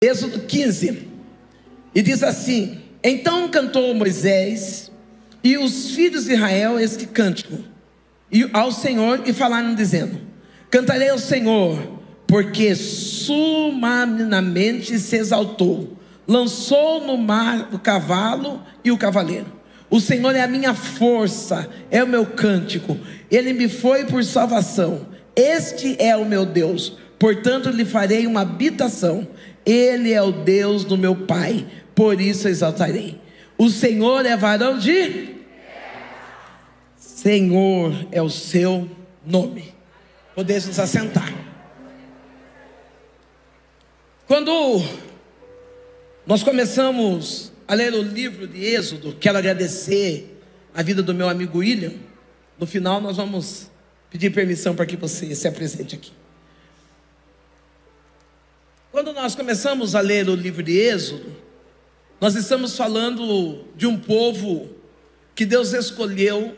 Êxodo 15. E diz assim: então cantou Moisés e os filhos de Israel este cântico ao Senhor, e falaram dizendo: cantarei ao Senhor, porque sumamente se exaltou, lançou no mar o cavalo e o cavaleiro. O Senhor é a minha força, é o meu cântico, Ele me foi por salvação. Este é o meu Deus, portanto lhe farei uma habitação. Ele é o Deus do meu pai, por isso exaltarei. O Senhor é varão de... Senhor é o seu nome. Podemos nos assentar. Quando nós começamos a ler o livro de Êxodo, quero agradecer a vida do meu amigo William. No final nós vamos pedir permissão para que você se apresente aqui. Quando nós começamos a ler o livro de Êxodo, nós estamos falando de um povo que Deus escolheu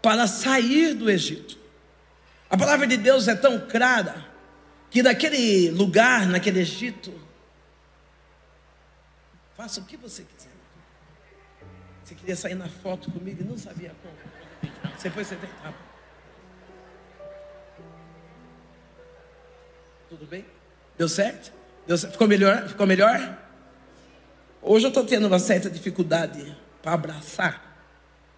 para sair do Egito. A palavra de Deus é tão clara que naquele lugar, naquele Egito, faça o que você quiser. Você queria sair na foto comigo e não sabia como. Depois você tentava. Tudo bem? Deu certo? Ficou melhor? Ficou melhor? Hoje eu estou tendo uma certa dificuldade para abraçar,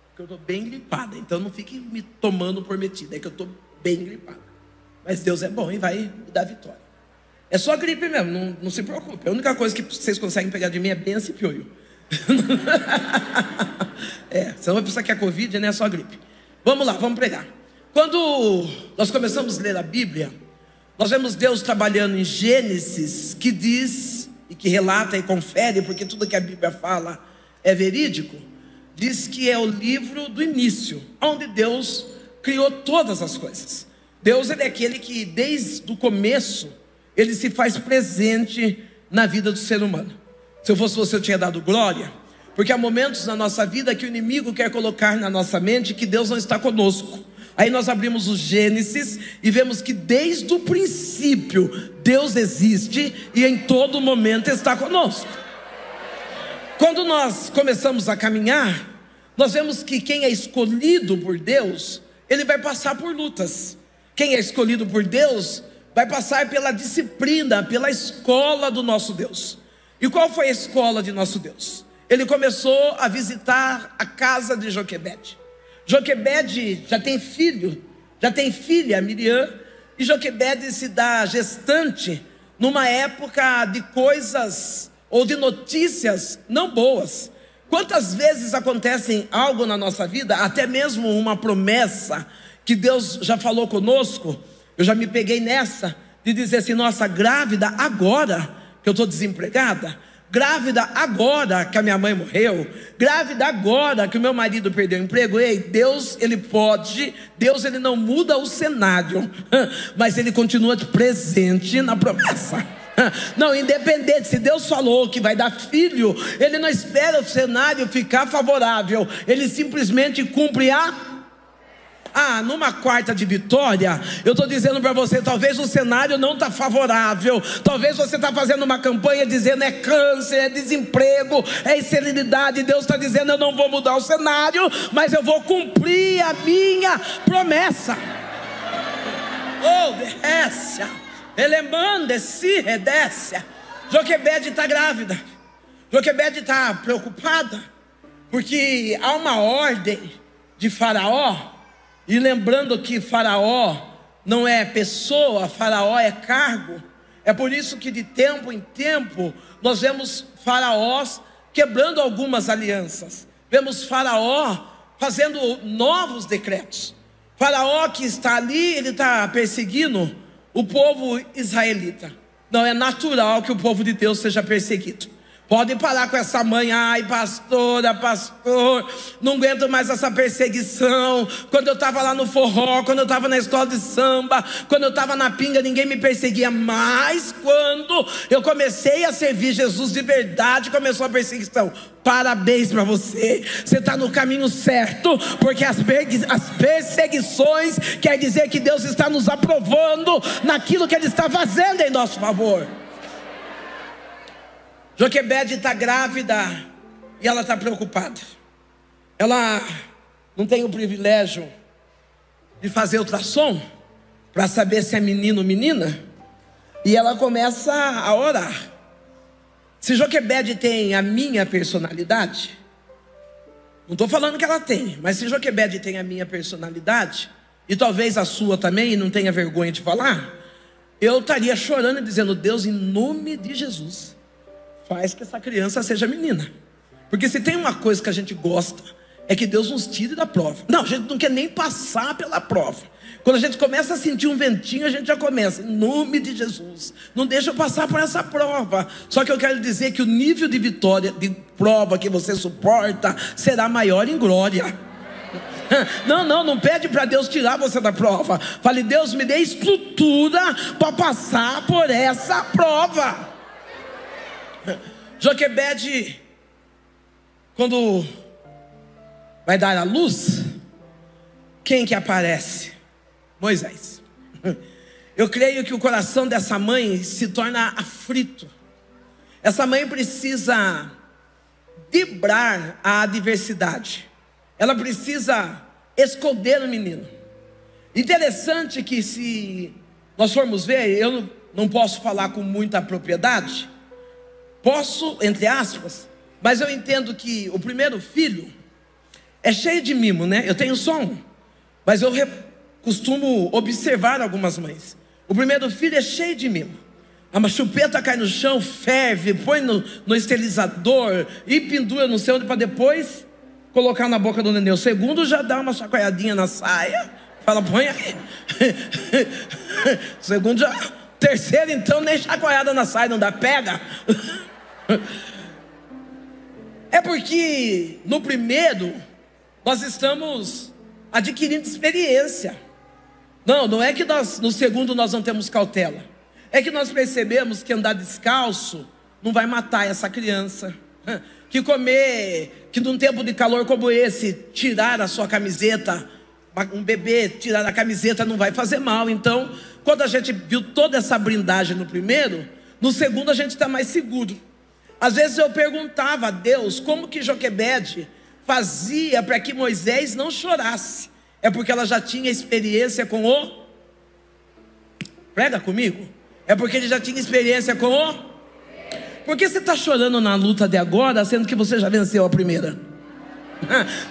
porque eu estou bem gripada. Então não fique me tomando por metida, é que eu estou bem gripada. Mas Deus é bom e vai me dar vitória. É só gripe mesmo, não se preocupe. A única coisa que vocês conseguem pegar de mim é benção e piolho. Senão vai pensar que é Covid, né? É só gripe. Vamos lá, vamos pregar. Quando nós começamos a ler a Bíblia, nós vemos Deus trabalhando em Gênesis, que diz, e que relata e confere, porque tudo que a Bíblia fala é verídico. Diz que é o livro do início, onde Deus criou todas as coisas. Deus, ele é aquele que desde o começo Ele se faz presente na vida do ser humano. Se eu fosse você, eu tinha dado glória, porque há momentos na nossa vida que o inimigo quer colocar na nossa mente que Deus não está conosco. Aí nós abrimos o Gênesis e vemos que desde o princípio Deus existe e em todo momento está conosco. Quando nós começamos a caminhar, nós vemos que quem é escolhido por Deus, ele vai passar por lutas. Quem é escolhido por Deus vai passar pela disciplina, pela escola do nosso Deus. E qual foi a escola de nosso Deus? Ele começou a visitar a casa de Joquebede. Joquebede já tem filha, Miriam, e Joquebede se dá gestante numa época de coisas ou de notícias não boas. Quantas vezes acontecem algo na nossa vida, até mesmo uma promessa que Deus já falou conosco? Eu já me peguei nessa de dizer assim: nossa, grávida agora que eu estou desempregada, grávida agora que a minha mãe morreu, grávida agora que o meu marido perdeu o emprego. Ei, Deus, Ele pode, Deus, Ele não muda o cenário, mas Ele continua presente na promessa. Não, independente, se Deus falou que vai dar filho, Ele não espera o cenário ficar favorável, Ele simplesmente cumpre numa quarta de vitória, eu estou dizendo para você, talvez o cenário não está favorável, talvez você está fazendo uma campanha dizendo é câncer, é desemprego, é esterilidade. Deus está dizendo: eu não vou mudar o cenário, mas eu vou cumprir a minha promessa. Joquebede está grávida, Joquebede está preocupada, porque há uma ordem de Faraó. E lembrando que Faraó não é pessoa, Faraó é cargo. É por isso que de tempo em tempo nós vemos faraós quebrando algumas alianças. Vemos Faraó fazendo novos decretos. Faraó que está ali, ele está perseguindo o povo israelita. Não é natural que o povo de Deus seja perseguido. Pode parar com essa mãe: ai, pastora, pastor, não aguento mais essa perseguição. Quando eu estava lá no forró, quando eu estava na escola de samba, quando eu estava na pinga, ninguém me perseguia. Mas quando eu comecei a servir Jesus de verdade, começou a perseguição. Parabéns para você, você está no caminho certo, porque as perseguições quer dizer que Deus está nos aprovando naquilo que Ele está fazendo em nosso favor. Joquebede está grávida e ela está preocupada. Ela não tem o privilégio de fazer ultrassom para saber se é menino ou menina. E ela começa a orar. Se Joquebede tem a minha personalidade, não estou falando que ela tem, mas se Joquebede tem a minha personalidade, e talvez a sua também, e não tenha vergonha de falar, eu estaria chorando e dizendo: Deus, em nome de Jesus, faz que essa criança seja menina. Porque se tem uma coisa que a gente gosta, é que Deus nos tire da prova. Não, a gente não quer nem passar pela prova. Quando a gente começa a sentir um ventinho, a gente já começa: em nome de Jesus, não deixa eu passar por essa prova. Só que eu quero dizer que o nível de vitória, de prova que você suporta, será maior em glória. Não pede para Deus tirar você da prova. Fale: Deus, me dê estrutura para passar por essa prova. Joquebede, quando vai dar à luz, quem que aparece? Moisés. Eu creio que o coração dessa mãe se torna aflito. Essa mãe precisa driblar a adversidade. Ela precisa esconder o menino. Interessante que, se nós formos ver, eu não posso falar com muita propriedade, posso, entre aspas, mas eu entendo que o primeiro filho é cheio de mimo, né? Eu tenho só um, mas eu costumo observar algumas mães. O primeiro filho é cheio de mimo. A chupeta cai no chão, ferve, põe no esterilizador e pendura não sei onde para depois colocar na boca do neném. O segundo já dá uma chacoalhadinha na saia, fala: põe aí. O segundo já. Terceiro, então, nem chacoalhada na saia não dá, pega. É porque no primeiro nós estamos adquirindo experiência. Não é que no segundo nós não temos cautela. É que nós percebemos que andar descalço não vai matar essa criança. Que num tempo de calor como esse, tirar a sua camiseta, um bebê tirar a camiseta não vai fazer mal. Então, quando a gente viu toda essa blindagem no primeiro, no segundo a gente está mais seguro. Às vezes eu perguntava a Deus como que Joquebede fazia para que Moisés não chorasse. É porque ela já tinha experiência com o... Prega comigo. É porque ele já tinha experiência com o... Por que você está chorando na luta de agora, sendo que você já venceu a primeira?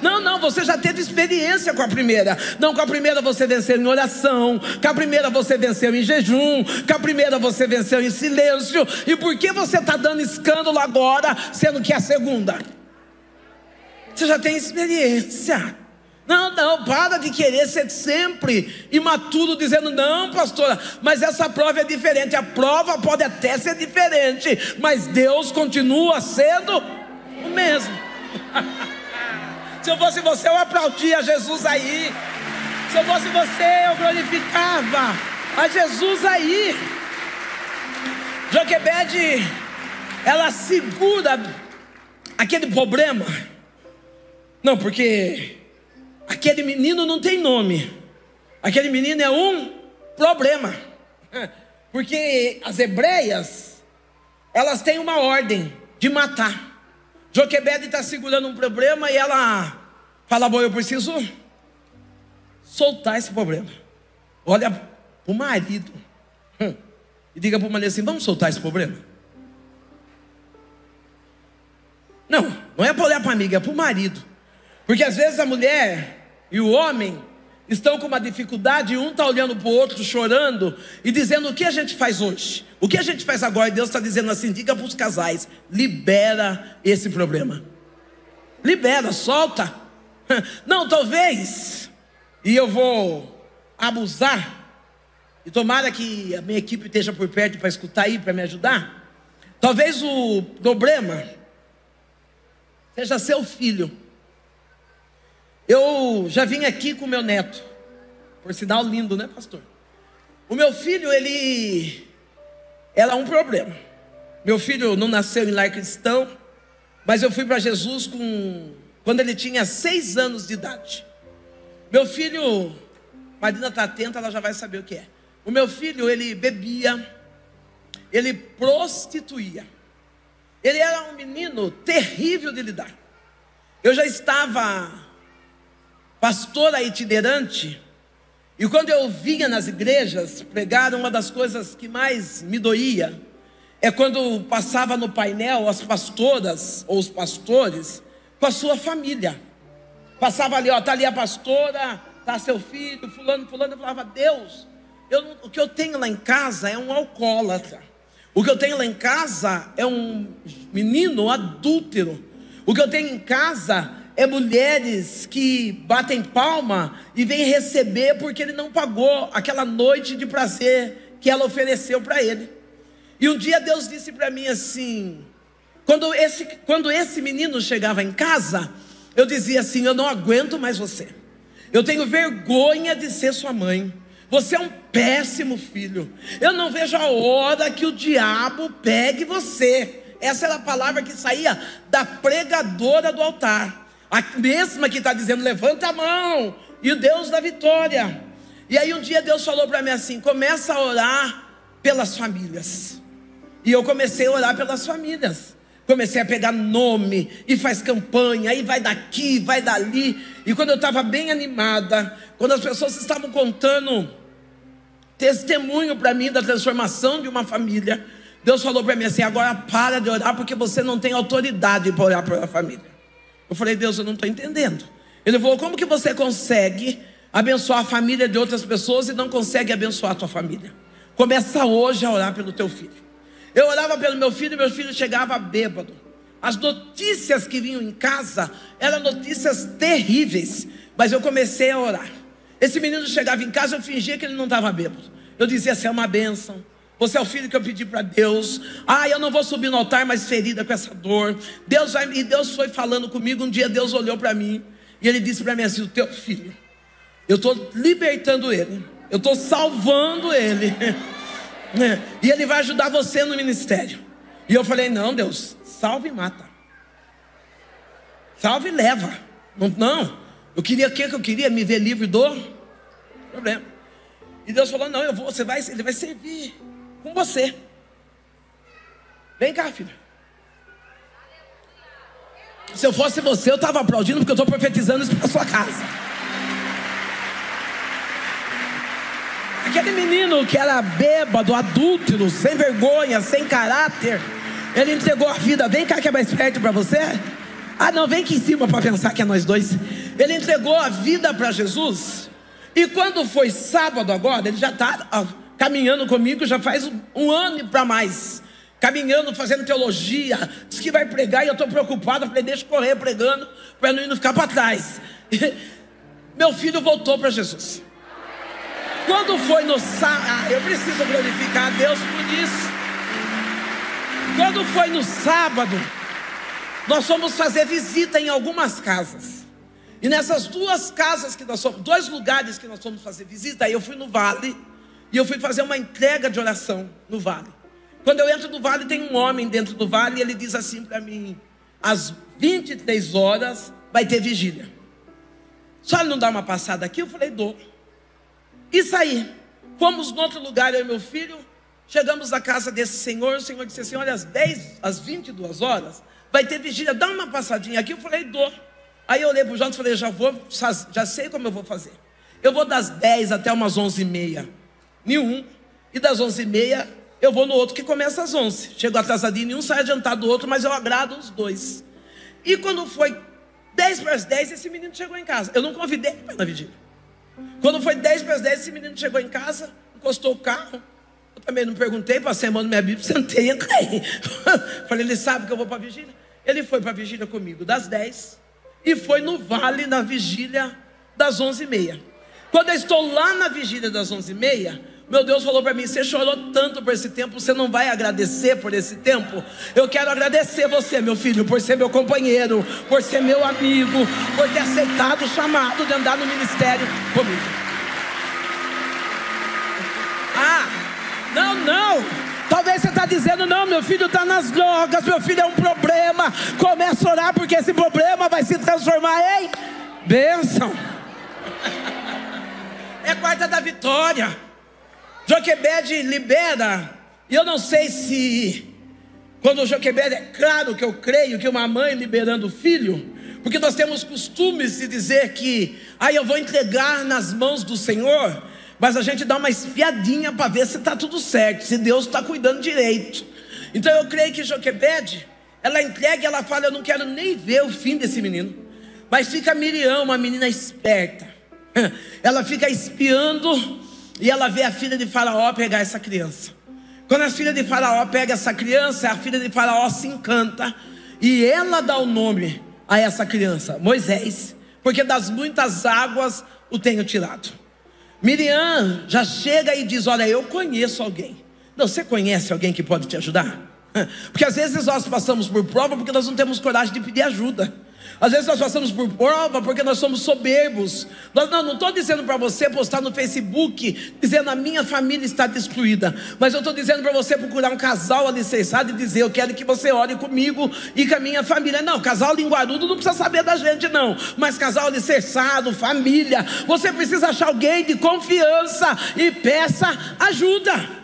Não, você já teve experiência com a primeira. Não, com a primeira você venceu em oração, com a primeira você venceu em jejum, com a primeira você venceu em silêncio. E por que você está dando escândalo agora, sendo que é a segunda? Você já tem experiência. Não, para de querer ser sempre imaturo, dizendo: não, pastora, mas essa prova é diferente. A prova pode até ser diferente, mas Deus continua sendo o mesmo. Se eu fosse você, eu aplaudia Jesus aí. Se eu fosse você, eu glorificava a Jesus aí. Joquebede, ela segura aquele problema. Não, porque aquele menino não tem nome. Aquele menino é um problema. Porque as hebreias, elas têm uma ordem de matar. Joquebede está segurando um problema e ela fala: bom, eu preciso soltar esse problema. Olha para o marido e diga para o marido assim: vamos soltar esse problema. Não é para olhar para a amiga, é para o marido. Porque às vezes a mulher e o homem estão com uma dificuldade, e um está olhando para o outro, chorando e dizendo: o que a gente faz hoje? O que a gente faz agora? E Deus está dizendo assim: diga para os casais, libera esse problema. Libera, solta. Não, talvez, e eu vou abusar, e tomara que a minha equipe esteja por perto para escutar aí, para me ajudar. Talvez o problema seja seu filho. Eu já vim aqui com o meu neto, por sinal lindo, né, pastor? O meu filho, ele era um problema. Meu filho não nasceu em lar cristão, mas eu fui para Jesus quando ele tinha 6 anos de idade. Meu filho, Marina está atenta, ela já vai saber o que é. O meu filho, ele bebia, ele prostituía. Ele era um menino terrível de lidar. Eu já estava pastora itinerante, e quando eu vinha nas igrejas pregar, uma das coisas que mais me doía é quando passava no painel as pastoras ou os pastores com a sua família. Passava ali, ó, tá ali a pastora, tá seu filho, fulano, eu falava, Deus, o que eu tenho lá em casa é um alcoólatra. O que eu tenho lá em casa é um menino adúltero. O que eu tenho em casa é mulheres que batem palma e vêm receber porque ele não pagou aquela noite de prazer que ela ofereceu para ele. E um dia Deus disse para mim assim, quando esse menino chegava em casa, eu dizia assim, eu não aguento mais você. Eu tenho vergonha de ser sua mãe. Você é um péssimo filho. Eu não vejo a hora que o diabo pegue você. Essa era a palavra que saía da pregadora do altar. A mesma que está dizendo, levanta a mão, e o Deus da vitória. E aí um dia Deus falou para mim assim, começa a orar pelas famílias. E eu comecei a orar pelas famílias. Comecei a pegar nome, e faz campanha, e vai daqui, vai dali. E quando eu estava bem animada, quando as pessoas estavam contando testemunho para mim da transformação de uma família, Deus falou para mim assim, agora para de orar, porque você não tem autoridade para orar pela família. Eu falei, Deus, eu não estou entendendo. Ele falou, como que você consegue abençoar a família de outras pessoas e não consegue abençoar a tua família? Começa hoje a orar pelo teu filho. Eu orava pelo meu filho chegava bêbado. As notícias que vinham em casa eram notícias terríveis, mas eu comecei a orar. Esse menino chegava em casa, eu fingia que ele não estava bêbado. Eu dizia assim, é uma bênção. Você é o filho que eu pedi para Deus. Eu não vou subir no altar mais ferida com essa dor. E Deus foi falando comigo. Um dia Deus olhou para mim e Ele disse para mim assim, o teu filho, eu estou libertando ele, eu estou salvando ele, e ele vai ajudar você no ministério. E eu falei, não Deus, salve e mata, salve e leva. Não, eu queria o que eu queria? Me ver livre do problema. E Deus falou, não, ele vai servir com você. Vem cá, filho. Se eu fosse você, eu estava aplaudindo, porque eu estou profetizando isso para sua casa. Aquele menino que era bêbado, adúltero, sem vergonha, sem caráter, ele entregou a vida. Vem cá que é mais perto para você. Não, vem aqui em cima para pensar que é nós dois. Ele entregou a vida para Jesus. E quando foi sábado agora, ele já está caminhando comigo, já faz um ano e para mais. Caminhando, fazendo teologia. Diz que vai pregar e eu estou preocupado. Eu falei, deixa eu correr pregando, para não ficar para trás. Meu filho voltou para Jesus. Quando foi no sábado, eu preciso glorificar a Deus por isso. Quando foi no sábado, nós fomos fazer visita em algumas casas. E nessas duas casas que nós fomos, dois lugares que nós fomos fazer visita, aí eu fui no vale e eu fui fazer uma entrega de oração no vale. Quando eu entro no vale, tem um homem dentro do vale e ele diz assim para mim, às 23 horas vai ter vigília. Só ele não dá uma passada aqui? Eu falei, dou. E saí. Fomos no outro lugar, eu e meu filho, chegamos na casa desse senhor. O senhor disse assim, olha, às 22 horas vai ter vigília, dá uma passadinha aqui. Eu falei, dou. Aí eu olhei para o Jonas e falei, já sei como eu vou fazer. Eu vou das 10 até umas 11h30 em um, e das 11h30 eu vou no outro que começa às 11. Chego atrasadinho em um, saio adiantado do outro, mas eu agrado os dois. E quando foi 10 para as 10, esse menino chegou em casa. Eu não convidei ele para ir na vigília. Quando foi 10 para as 10, esse menino chegou em casa, encostou o carro. Eu também não perguntei, passei a mão na minha Bíblia, sentei e entrei. Falei, ele sabe que eu vou para a vigília? Ele foi para a vigília comigo das 10 e foi no vale na vigília das 11h30. Quando eu estou lá na vigília das 11h30, meu Deus falou para mim, você chorou tanto por esse tempo, você não vai agradecer por esse tempo? Eu quero agradecer você, meu filho, por ser meu companheiro, por ser meu amigo, por ter aceitado o chamado de andar no ministério comigo. Não, talvez você está dizendo, não, meu filho está nas drogas, meu filho é um problema. Começa a orar, porque esse problema vai se transformar em bênção. É quarta da vitória. Joquebed libera, e eu não sei se Quando Joquebede, é claro que eu creio que uma mãe liberando o filho, porque nós temos costumes de dizer que eu vou entregar nas mãos do Senhor, mas a gente dá uma espiadinha para ver se está tudo certo, se Deus está cuidando direito. Então eu creio que Joquebede, ela entrega e ela fala: eu não quero nem ver o fim desse menino. Mas fica Miriam, uma menina esperta, ela fica espiando e ela vê a filha de Faraó pegar essa criança. Quando a filha de Faraó pega essa criança, a filha de Faraó se encanta e ela dá o nome a essa criança, Moisés, porque das muitas águas o tenho tirado. Miriam já chega e diz: olha, eu conheço alguém. Não, você conhece alguém que pode te ajudar? Porque às vezes nós passamos por prova porque nós não temos coragem de pedir ajuda. Às vezes nós passamos por prova porque nós somos soberbos. Não estou dizendo para você postar no Facebook dizendo: a minha família está destruída. Mas eu estou dizendo para você procurar um casal alicerçado e dizer: eu quero que você ore comigo e com a minha família. Não, casal linguarudo não precisa saber da gente não. Mas casal alicerçado, família, você precisa achar alguém de confiança e peça ajuda.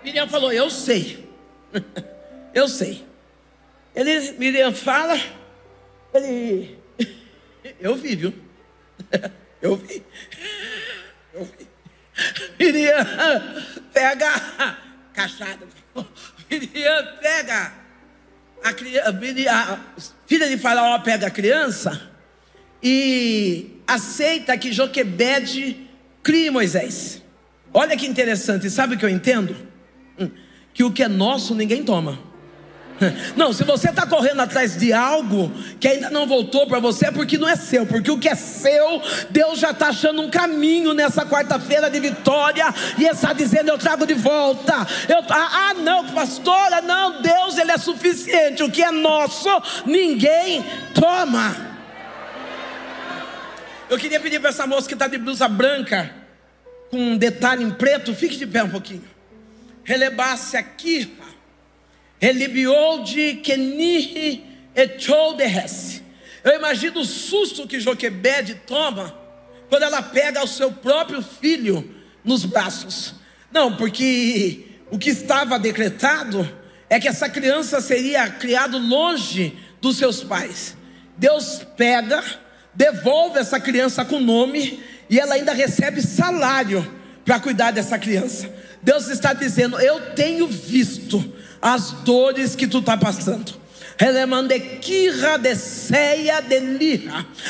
Miriam falou: eu sei. Eu sei. Miriam fala, eu vi, viu? Eu vi. Miriam pega a cachada. Miriam pega a filha de Faraó pega a criança e aceita que Joquebede crie Moisés. Olha que interessante, sabe o que eu entendo? Que o que é nosso ninguém toma. Não, se você está correndo atrás de algo que ainda não voltou para você, é porque não é seu. Porque o que é seu, Deus já está achando um caminho nessa quarta-feira de vitória e está dizendo: eu trago de volta. Não, pastora, não, Deus, Ele é suficiente. O que é nosso, ninguém toma. Eu queria pedir para essa moça que está de blusa branca com um detalhe em preto, fique de pé um pouquinho. Relebasse aqui. Relibiou de Kenir echou de Hesse. Eu imagino o susto que Joquebede toma quando ela pega o seu próprio filho nos braços. Não, porque o que estava decretado é que essa criança seria criada longe dos seus pais. Deus pega, devolve essa criança com nome e ela ainda recebe salário para cuidar dessa criança. Deus está dizendo: eu tenho visto as dores que tu está passando.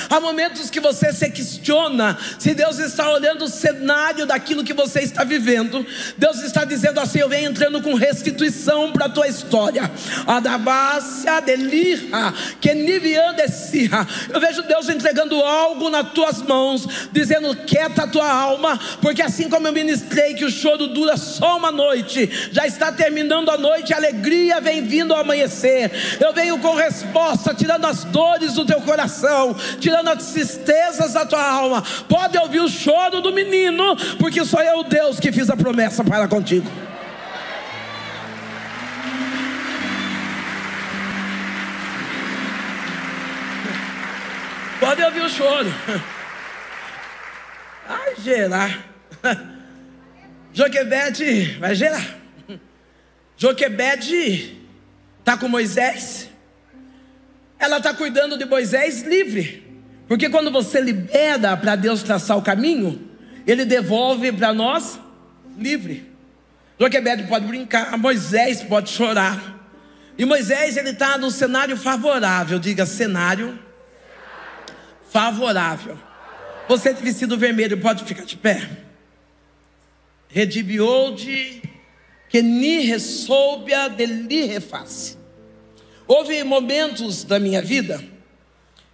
Há momentos que você se questiona se Deus está olhando o cenário daquilo que você está vivendo. Deus está dizendo assim: eu venho entrando com restituição para a tua história. Eu vejo Deus entregando algo nas tuas mãos, dizendo: quieta a tua alma, porque assim como eu ministrei que o choro dura só uma noite, já está terminando a noite, a alegria vem vindo ao amanhecer. Eu venho com resposta, tirando as dores do teu coração, tirando as tristezas da tua alma. Pode ouvir o choro do menino, porque sou eu, Deus, que fiz a promessa para contigo. Pode ouvir o choro. Vai gerar. Joquebede vai gerar. Joquebede está com Moisés. Ela está cuidando de Moisés livre. Porque quando você libera para Deus traçar o caminho, Ele devolve para nós livre. Joquebede pode brincar, Moisés pode chorar. E Moisés, ele está num cenário favorável. Diga: cenário favorável. Você de vestido vermelho pode ficar de pé. Redibiou de que ni ressoubia de li reface. Houve momentos da minha vida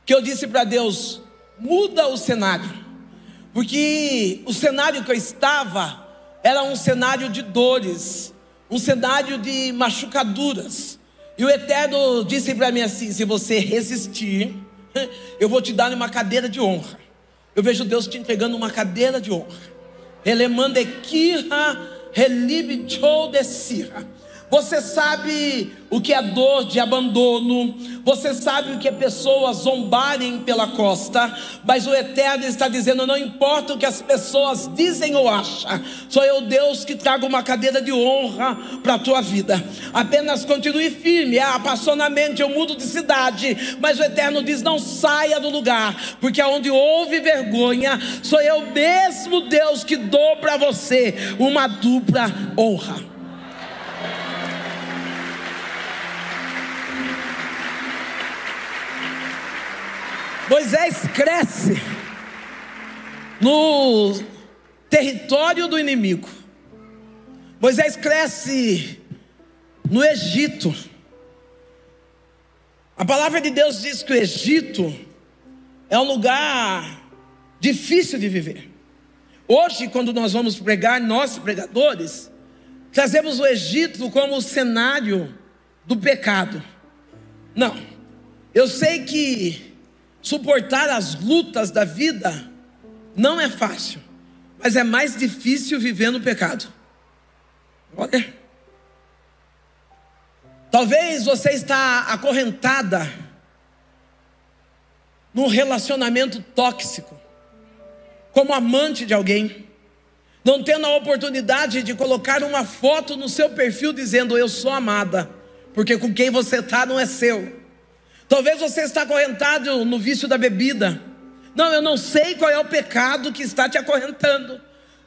que eu disse para Deus: muda o cenário. Porque o cenário que eu estava era um cenário de dores, um cenário de machucaduras. E o Eterno disse para mim assim: se você resistir, eu vou te dar uma cadeira de honra. Eu vejo Deus te entregando uma cadeira de honra. Você sabe o que é dor de abandono. Você sabe o que é pessoas zombarem pela costa. Mas o Eterno está dizendo: não importa o que as pessoas dizem ou acham, sou eu, Deus, que trago uma cadeira de honra para a tua vida. Apenas continue firme. Passou na mente, eu mudo de cidade. Mas o Eterno diz: não saia do lugar, porque onde houve vergonha, sou eu mesmo, Deus, que dou para você uma dupla honra. Moisés cresce no território do inimigo. Moisés cresce no Egito. A palavra de Deus diz que o Egito é um lugar difícil de viver. Hoje, quando nós vamos pregar, nós pregadores, trazemos o Egito como o cenário do pecado. Não, eu sei que suportar as lutas da vida não é fácil, mas é mais difícil viver no pecado. Olha, talvez você está acorrentada num relacionamento tóxico, como amante de alguém, não tendo a oportunidade de colocar uma foto no seu perfil dizendo: eu sou amada, porque com quem você está não é seu. Talvez você está acorrentado no vício da bebida. Não, eu não sei qual é o pecado que está te acorrentando,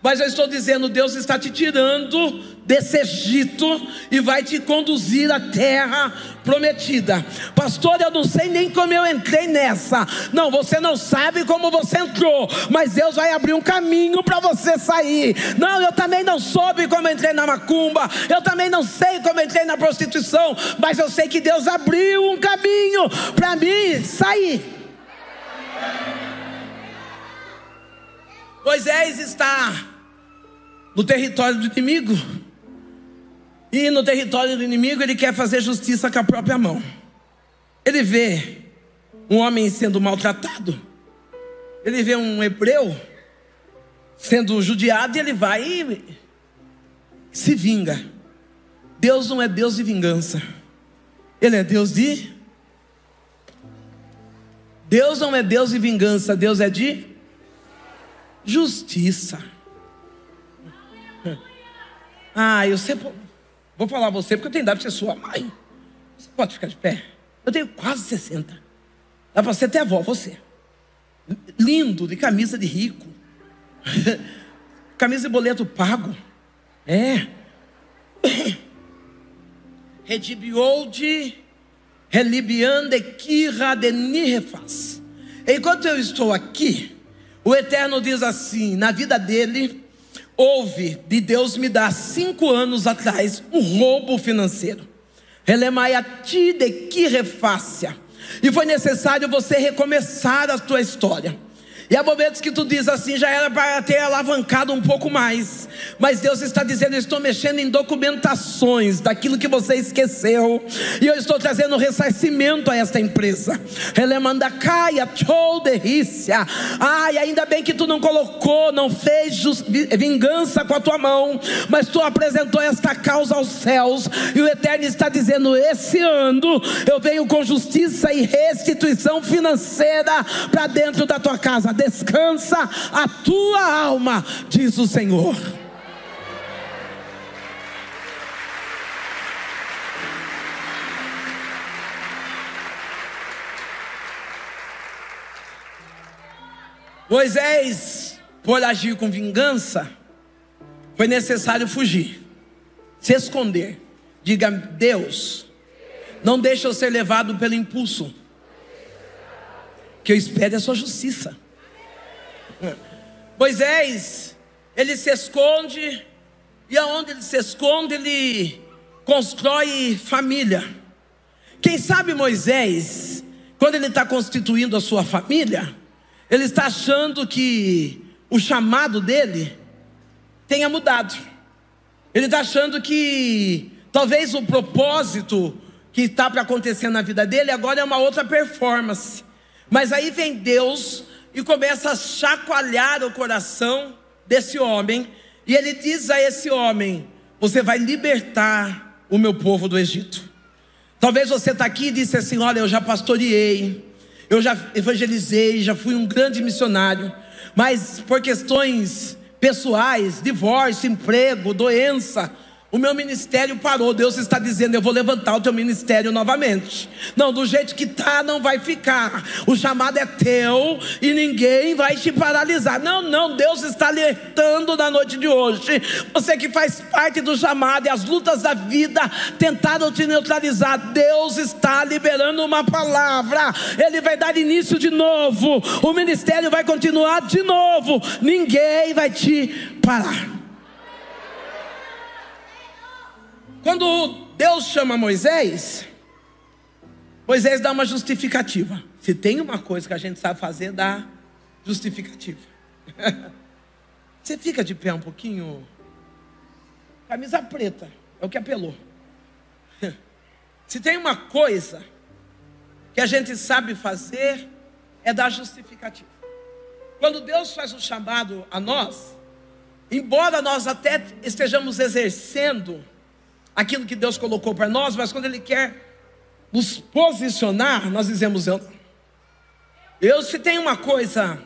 mas eu estou dizendo: Deus está te tirando desse Egito e vai te conduzir à terra prometida. Pastor, eu não sei nem como eu entrei nessa. Não, você não sabe como você entrou, mas Deus vai abrir um caminho para você sair. Não, eu também não soube como eu entrei na macumba, eu também não sei como eu entrei na prostituição, mas eu sei que Deus abriu um caminho para mim sair. Moisés está no território do inimigo, e no território do inimigo ele quer fazer justiça com a própria mão. Ele vê um homem sendo maltratado, ele vê um hebreu sendo judiado, e ele vai e se vinga. Deus não é Deus de vingança, Ele é Deus de... Deus não é Deus de vingança, Deus é de justiça. Eu sempre vou falar a você, porque eu tenho idade para ser sua mãe. Você pode ficar de pé? Eu tenho quase 60. Dá para ser até avó, você. Lindo, de camisa de rico. Camisa de boleto pago. Redibiolde, relibiande, kira de nirefaz. Enquanto eu estou aqui, o Eterno diz assim: na vida dele houve de Deus me dar 5 anos atrás um roubo financeiro. Relemaiati de quirefácia. E foi necessário você recomeçar a tua história. E há momentos que tu diz assim: já era para ter alavancado um pouco mais, mas Deus está dizendo: eu estou mexendo em documentações daquilo que você esqueceu, e eu estou trazendo ressarcimento a esta empresa. E ainda bem que tu não colocou, não fez vingança com a tua mão, mas tu apresentou esta causa aos céus. E o Eterno está dizendo: esse ano eu venho com justiça e restituição financeira para dentro da tua casa. Descansa a tua alma, diz o Senhor. Moisés, por agir com vingança, foi necessário fugir, se esconder. Diga: Deus, não deixe eu ser levado pelo impulso, que eu espere a sua justiça. Moisés, ele se esconde, e aonde ele se esconde, ele constrói família. Quem sabe Moisés, quando ele está constituindo a sua família, ele está achando que o chamado dele tenha mudado. Ele está achando que talvez o propósito que está para acontecer na vida dele agora é uma outra performance. Mas aí vem Deus e começa a chacoalhar o coração desse homem, e ele diz a esse homem: você vai libertar o meu povo do Egito. Talvez você está aqui e disse assim: olha, eu já pastoreei, eu já evangelizei, já fui um grande missionário, mas por questões pessoais, divórcio, emprego, doença, o meu ministério parou. Deus está dizendo: eu vou levantar o teu ministério novamente. Não, do jeito que está não vai ficar. O chamado é teu e ninguém vai te paralisar. Não, Deus está alertando na noite de hoje. Você que faz parte do chamado e as lutas da vida tentaram te neutralizar, Deus está liberando uma palavra. Ele vai dar início de novo. O ministério vai continuar de novo. Ninguém vai te parar. Quando Deus chama Moisés, Moisés dá uma justificativa. Se tem uma coisa que a gente sabe fazer, dá justificativa. Você fica de pé um pouquinho. Camisa preta, é o que apelou. Se tem uma coisa que a gente sabe fazer, é dar justificativa. Quando Deus faz um chamado a nós, embora nós até estejamos exercendo aquilo que Deus colocou para nós, mas quando Ele quer nos posicionar, nós dizemos: se tem uma coisa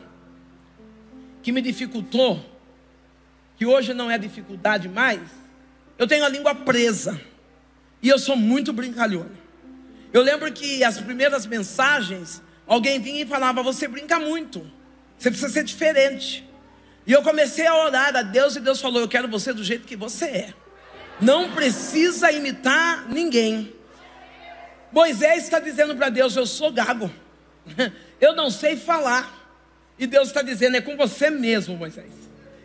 que me dificultou, que hoje não é dificuldade mais, eu tenho a língua presa, e eu sou muito brincalhona. Eu lembro que as primeiras mensagens, alguém vinha e falava: você brinca muito, você precisa ser diferente. E eu comecei a orar a Deus, e Deus falou: eu quero você do jeito que você é. Não precisa imitar ninguém. Moisés está dizendo para Deus: eu sou gago, eu não sei falar. E Deus está dizendo: é com você mesmo, Moisés.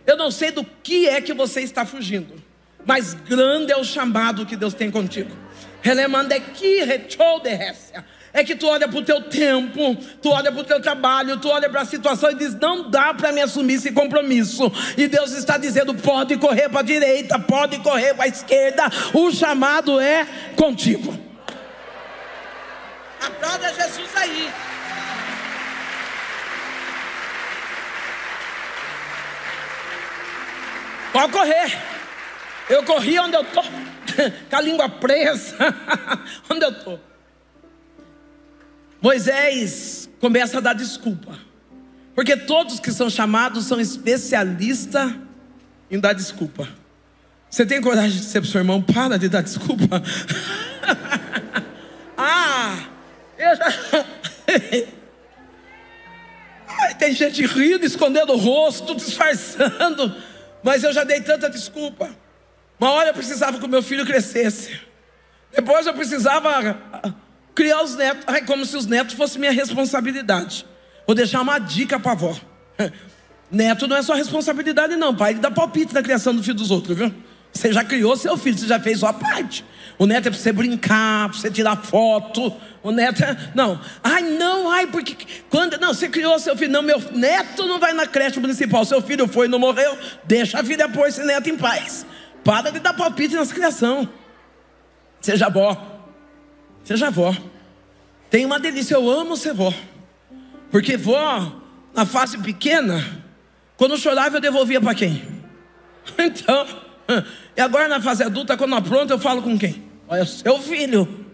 Eu não sei do que é que você está fugindo, mas grande é o chamado que Deus tem contigo. É que tu olha para o teu tempo, tu olha para o teu trabalho, tu olha para a situação e diz: não dá para me assumir esse compromisso. E Deus está dizendo: pode correr para a direita, pode correr para a esquerda, o chamado é contigo. Aplauda Jesus aí. Pode correr. Eu corri onde eu estou, com a língua presa, onde eu estou. Moisés começa a dar desculpa, porque todos que são chamados são especialistas em dar desculpa. Você tem coragem de dizer para o seu irmão: para de dar desculpa? Eu já... tem gente rindo, escondendo o rosto, disfarçando, mas eu já dei tanta desculpa. Uma hora eu precisava que o meu filho crescesse, depois eu precisava criar os netos, como se os netos fossem minha responsabilidade. Vou deixar uma dica para a avó: neto não é sua responsabilidade não, pai. Ele dá palpite na criação do filho dos outros, viu? Você já criou seu filho, você já fez sua parte. O neto é para você brincar, para você tirar foto. O neto é... não, porque quando... não, você criou seu filho. Não, meu neto não vai na creche municipal. Seu filho foi e não morreu, deixa a filha pôr esse neto em paz. Para de dar palpite nas criação. Seja avó. Seja vó. Tem uma delícia, eu amo ser vó. Porque vó, na fase pequena, quando eu chorava eu devolvia para quem? Então, e agora na fase adulta, quando apronta, eu falo com quem? Olha, seu filho.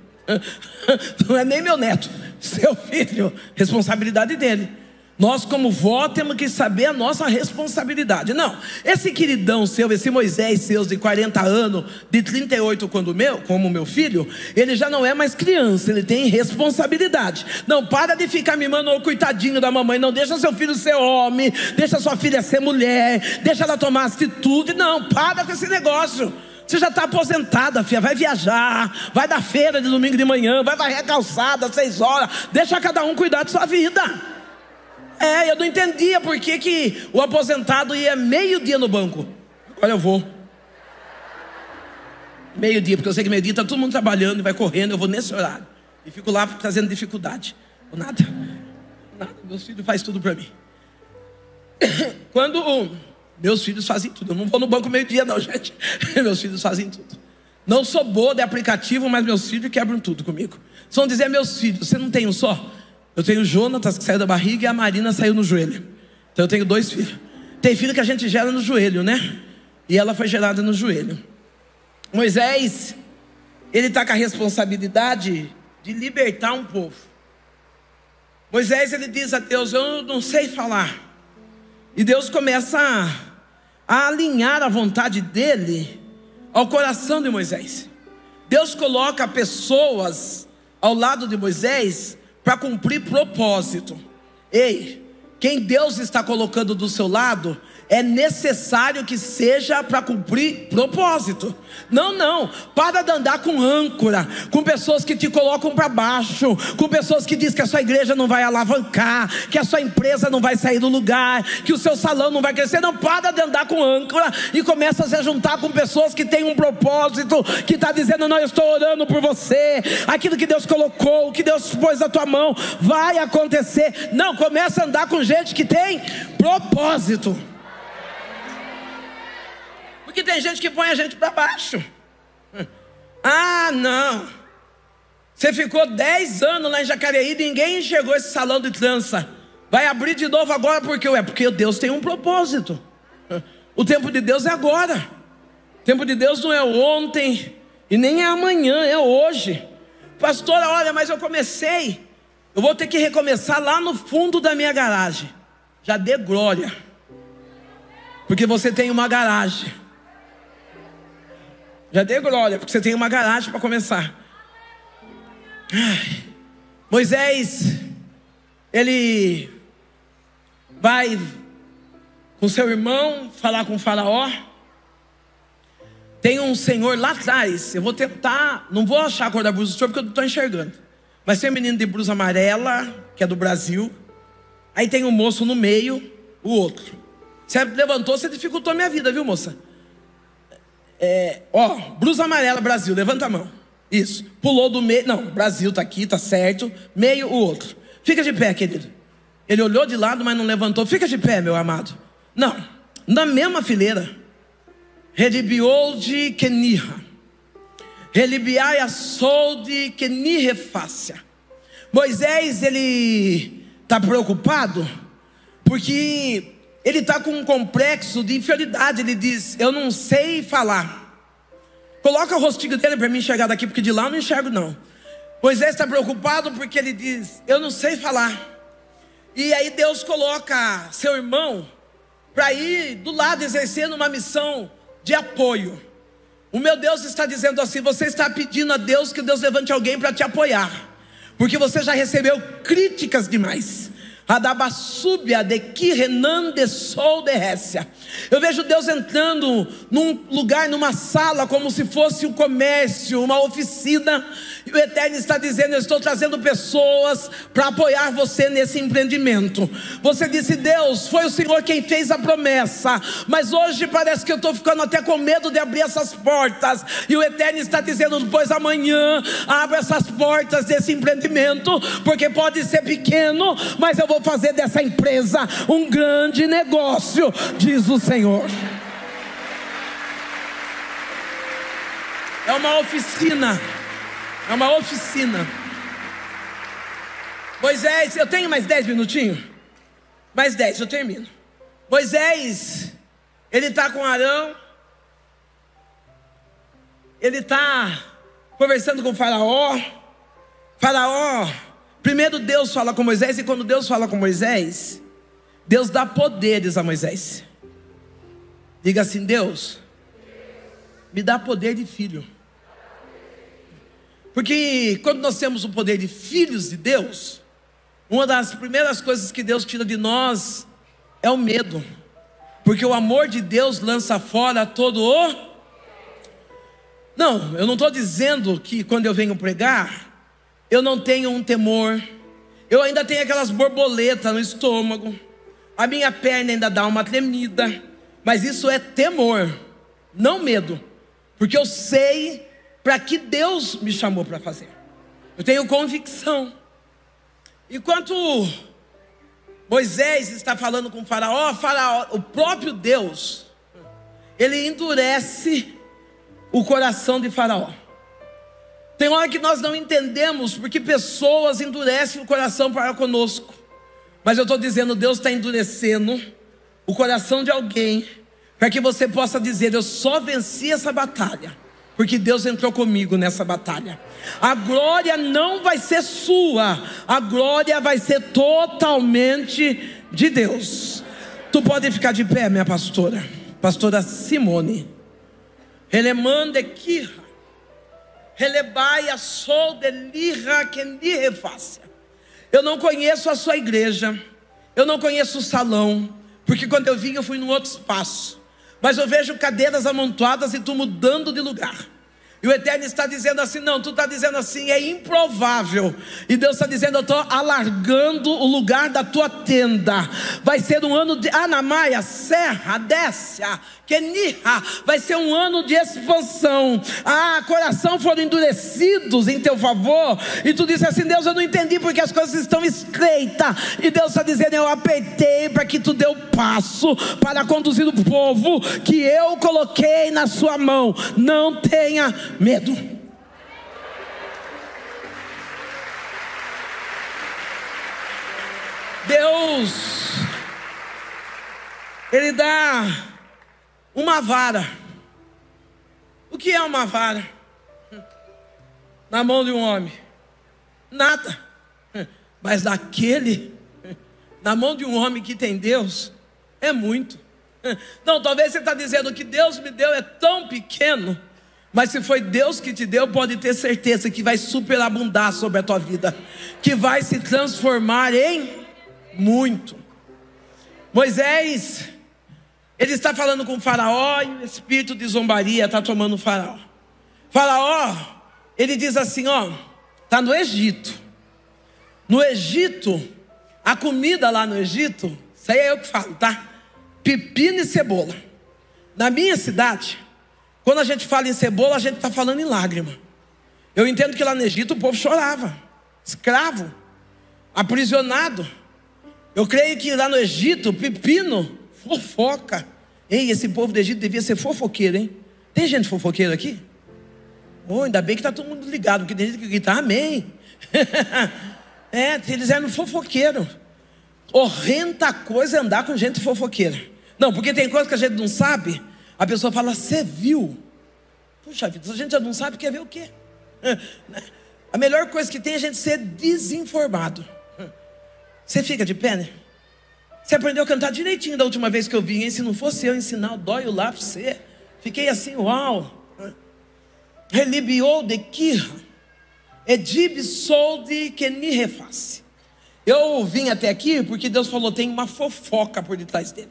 Não é nem meu neto, seu filho. Responsabilidade dele. Nós como vó temos que saber a nossa responsabilidade. Não, esse queridão seu, esse Moisés seu de 40 anos, de 38 como meu filho, ele já não é mais criança, ele tem responsabilidade. Não, para de ficar mimando o coitadinho da mamãe. Não, deixa seu filho ser homem, deixa sua filha ser mulher, deixa ela tomar atitude. Não, para com esse negócio. Você já está aposentada, filha, vai viajar, vai dar feira de domingo de manhã, vai varrer a calçada às 6 horas, deixa cada um cuidar de sua vida. Eu não entendia por que o aposentado ia meio-dia no banco. Agora eu vou meio-dia, porque eu sei que meio-dia está todo mundo trabalhando e vai correndo. Eu vou nesse horário e fico lá trazendo dificuldade. Nada, meus filhos fazem tudo para mim. Quando meus filhos fazem tudo, eu não vou no banco meio-dia não, gente. Meus filhos fazem tudo. Não sou boa de aplicativo, mas meus filhos quebram tudo comigo. Vocês vão dizer: meus filhos, você não tem um só? Eu tenho o Jonatas, que saiu da barriga, e a Marina saiu no joelho. Então eu tenho 2 filhos. Tem filho que a gente gera no joelho, né? E ela foi gerada no joelho. Moisés ele está com a responsabilidade de libertar um povo. Moisés, ele diz a Deus: eu não sei falar. E Deus começa a alinhar a vontade dele ao coração de Moisés. Deus coloca pessoas ao lado de Moisés para cumprir propósito. Ei, quem Deus está colocando do seu lado, é necessário que seja para cumprir propósito. Não, para de andar com âncora, com pessoas que te colocam para baixo, com pessoas que dizem que a sua igreja não vai alavancar, que a sua empresa não vai sair do lugar, que o seu salão não vai crescer. Não, para de andar com âncora e começa a se juntar com pessoas que têm um propósito, que está dizendo: não, eu estou orando por você, aquilo que Deus colocou, o que Deus pôs na tua mão, vai acontecer. Não, começa a andar com gente que tem propósito. Porque tem gente que põe a gente para baixo. Ah, não, você ficou 10 anos lá em Jacareí, ninguém enxergou esse salão de trança, vai abrir de novo agora porque Deus tem um propósito. O tempo de Deus é agora. O tempo de Deus não é ontem e nem é amanhã, é hoje. Pastora, olha, mas eu comecei, eu vou ter que recomeçar lá no fundo da minha garagem. Já dê glória, porque você tem uma garagem. Já dê glória, porque você tem uma garagem para começar. Moisés, ele vai com seu irmão falar com o faraó. Tem um senhor lá atrás, eu vou tentar, não vou achar a cor da blusa do senhor porque eu não estou enxergando, mas tem um menino de blusa amarela, que é do Brasil. Aí tem um moço no meio, o outro. Você levantou, você dificultou a minha vida, viu, moça? Blusa amarela, Brasil, levanta a mão. Isso, pulou do meio. Não, Brasil tá aqui, tá certo. Meio, o outro. Fica de pé, querido. Ele olhou de lado, mas não levantou. Fica de pé, meu amado. Não, na mesma fileira. Redibiou de Kenirra, Relibiai a sol de Kenirrefácia. Moisés, ele está preocupado porque ele está com um complexo de inferioridade. Ele diz: eu não sei falar. Coloca o rostinho dele para mim enxergar daqui, porque de lá eu não enxergo não. Moisés está preocupado porque ele diz: eu não sei falar. E aí Deus coloca seu irmão para ir do lado exercendo uma missão de apoio. O meu Deus está dizendo assim: você está pedindo a Deus que Deus levante alguém para te apoiar, porque você já recebeu críticas demais. Eu vejo Deus entrando num lugar, numa sala, como se fosse um comércio, uma oficina, e o Eterno está dizendo: eu estou trazendo pessoas para apoiar você nesse empreendimento. Você disse: Deus, foi o Senhor quem fez a promessa, mas hoje parece que eu estou ficando até com medo de abrir essas portas. E o Eterno está dizendo: pois amanhã abra essas portas desse empreendimento, porque pode ser pequeno, mas eu vou fazer dessa empresa um grande negócio, diz o Senhor. É uma oficina. É uma oficina. Moisés, eu tenho mais 10 minutinhos? Mais 10, eu termino. Moisés, ele está com Arão, ele está conversando com o faraó. Faraó, primeiro Deus fala com Moisés, e quando Deus fala com Moisés, Deus dá poderes a Moisés. Diga assim: Deus, me dá poder de filho. Porque quando nós temos o poder de filhos de Deus, uma das primeiras coisas que Deus tira de nós é o medo. Porque o amor de Deus lança fora todo o... Não, eu não estou dizendo que quando eu venho pregar, eu não tenho um temor. Eu ainda tenho aquelas borboletas no estômago, a minha perna ainda dá uma tremida. Mas isso é temor, não medo. Porque eu sei para que Deus me chamou para fazer. Eu tenho convicção. Enquanto Moisés está falando com o faraó, o próprio Deus, ele endurece o coração de faraó. Tem hora que nós não entendemos porque pessoas endurecem o coração para conosco. Mas eu estou dizendo: Deus está endurecendo o coração de alguém para que você possa dizer: eu só venci essa batalha porque Deus entrou comigo nessa batalha. A glória não vai ser sua, a glória vai ser totalmente de Deus. Tu pode ficar de pé, minha pastora, pastora Simone. Relemande kirra, relebaia sol de lirra kendi refácia. Eu não conheço a sua igreja, eu não conheço o salão, porque quando eu vim eu fui num outro espaço, mas eu vejo cadeiras amontoadas e tu mudando de lugar. E o Eterno está dizendo assim, não, tu está dizendo assim, é improvável. E Deus está dizendo, eu estou alargando o lugar da tua tenda. Vai ser um ano de Anamaia, Serra, Décia, Kenirra. Vai ser um ano de expansão. Coração foram endurecidos em teu favor. E tu disse assim, Deus, eu não entendi porque as coisas estão estreitas. E Deus está dizendo, eu apertei para que tu dê o passo para conduzir o povo que eu coloquei na sua mão. Não tenha medo. Deus, Ele dá uma vara. O que é uma vara? Na mão de um homem, nada. Mas daquele, na mão de um homem que tem Deus, é muito. Não, talvez você está dizendo que Deus me deu é tão pequeno, mas se foi Deus que te deu, pode ter certeza que vai superabundar sobre a tua vida, que vai se transformar em muito. Moisés, ele está falando com o faraó, e o espírito de zombaria está tomando o faraó. Faraó, ele diz assim, está no Egito. No Egito, a comida lá no Egito, isso aí é eu que falo, tá? Pepino e cebola. Na minha cidade, quando a gente fala em cebola, a gente está falando em lágrima. Eu entendo que lá no Egito o povo chorava, escravo, aprisionado. Eu creio que lá no Egito, pepino, fofoca. Ei, esse povo do Egito devia ser fofoqueiro, hein? Tem gente fofoqueira aqui? Ainda bem que está todo mundo ligado, porque tem gente que grita amém. Eles eram fofoqueiros. Horrenda coisa é andar com gente fofoqueira. Não, porque tem coisa que a gente não sabe. A pessoa fala, você viu? Puxa vida, se a gente já não sabe, quer ver o quê? A melhor coisa que tem é a gente ser desinformado. Você fica de pé, né? Você aprendeu a cantar direitinho da última vez que eu vim, hein? Se não fosse eu ensinar, dói o lá para você. Fiquei assim, uau. Relibiou de kirra, edib sol de keni reface. Eu vim até aqui porque Deus falou, tem uma fofoca por detrás dele.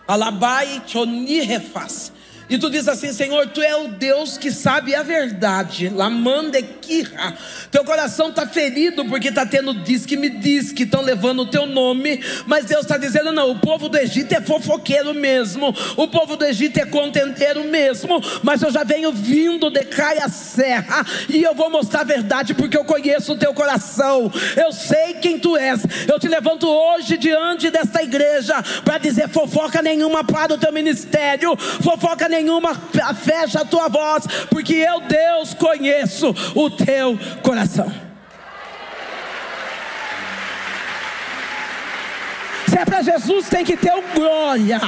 Alabai choni reface. E tu diz assim, Senhor, tu é o Deus que sabe a verdade. Lamande kirra. Teu coração está ferido porque está tendo diz que estão levando o teu nome. Mas Deus está dizendo, não, o povo do Egito é fofoqueiro mesmo. O povo do Egito é contenteiro mesmo. Mas eu já venho vindo de Caia Serra. E eu vou mostrar a verdade porque eu conheço o teu coração. Eu sei quem tu és. Eu te levanto hoje diante desta igreja para dizer fofoca nenhuma para o teu ministério. Fofoca nenhuma, fecha a tua voz, porque eu, Deus, conheço o teu coração. Se é para Jesus, tem que ter um glória.